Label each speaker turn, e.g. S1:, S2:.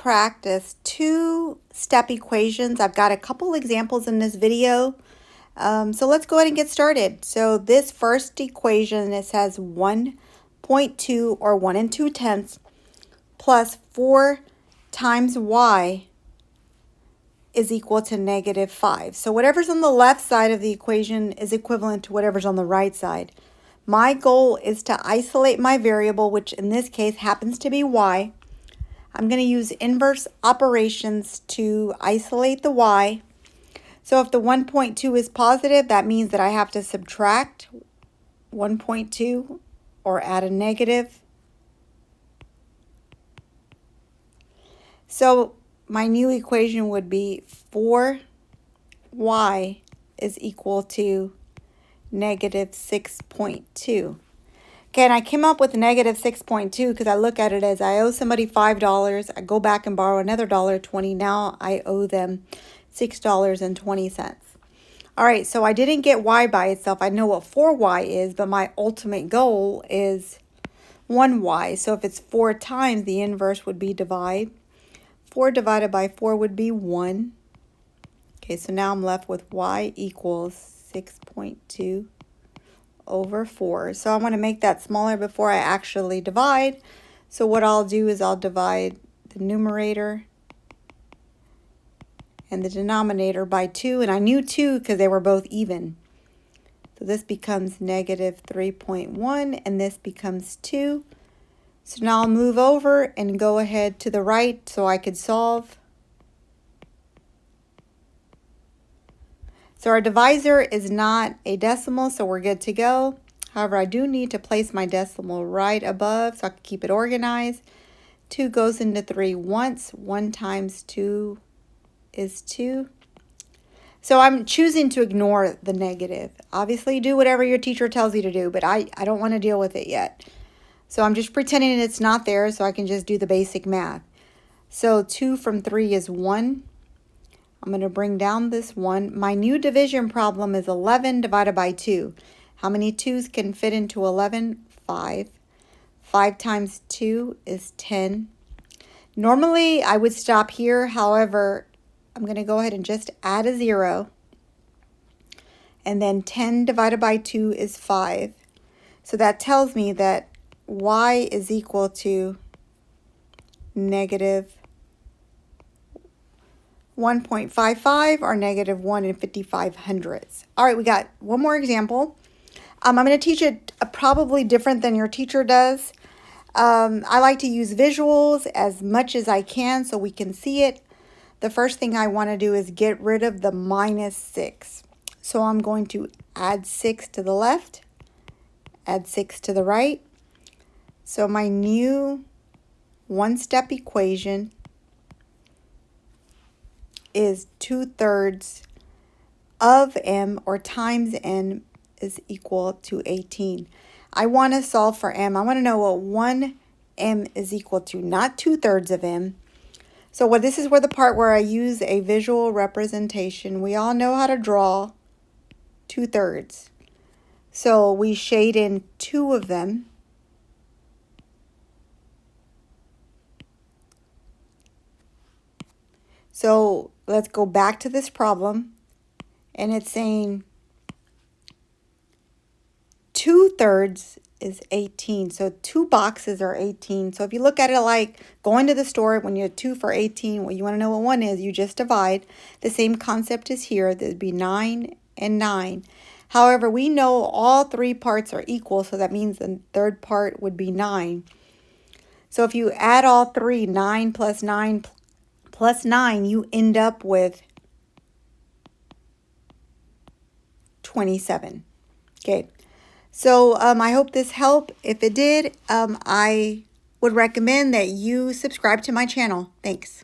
S1: practice two-step equations. I've got a couple examples in this video. So let's go ahead and get started. So this first equation, it says 1.2 or 1 2/10 plus 4 times y is equal to -5. So whatever's on the left side of the equation is equivalent to whatever's on the right side. My goal is to isolate my variable, which in this case happens to be y. I'm going to use inverse operations to isolate the y. So if the 1.2 is positive, that means that I have to subtract 1.2 or add a negative. So my new equation would be 4y is equal to -6.2. Okay, and I came up with -6.2 because I look at it as I owe somebody $5. I go back and borrow another $1.20. Now I owe them $6.20. All right, so I didn't get y by itself. I know what 4y is, but my ultimate goal is 1y. So if it's 4 times, the inverse would be divide. 4 divided by 4 would be 1. Okay, so now I'm left with y equals 6.2 over 4. So I want to make that smaller before I actually divide. So what I'll do is I'll divide the numerator and the denominator by 2. And I knew 2 because they were both even. So this becomes -3.1 and this becomes 2. So now I'll move over and go ahead to the right so I could solve. So our divisor is not a decimal, so we're good to go. However, I do need to place my decimal right above so I can keep it organized. 2 goes into 3 once. 1 times 2 is 2. So I'm choosing to ignore the negative. Obviously, do whatever your teacher tells you to do, but I don't want to deal with it yet. So I'm just pretending it's not there so I can just do the basic math. So 2 from 3 is 1. I'm going to bring down this 1. My new division problem is 11 divided by 2. How many 2's can fit into 11? 5. 5 times 2 is 10. Normally, I would stop here. However, I'm going to go ahead and just add a 0. And then 10 divided by 2 is 5. So that tells me that y is equal to -1.55 or -1 55/100. All right, we got one more example. I'm going to teach it probably different than your teacher does. I like to use visuals as much as I can so we can see it. The first thing I want to do is get rid of the -6. So I'm going to add 6 to the left, add 6 to the right. So my new one-step equation is 2/3 of m or times n is equal to 18. I want to solve for m. I want to know what 1m is equal to, not 2/3 of m. So this is where the part where I use a visual representation. We all know how to draw 2/3. So we shade in 2 of them. So let's go back to this problem, and it's saying 2/3 is 18. So 2 boxes are 18. So if you look at it like going to the store, when you have 2 for 18, well, you want to know what 1 is, you just divide. The same concept is here. There'd be 9 and 9. However, we know all 3 parts are equal, so that means the third part would be 9. So if you add all 3, 9 plus 9 plus 9, you end up with 27. Okay, so I hope this helped. If it did, I would recommend that you subscribe to my channel. Thanks.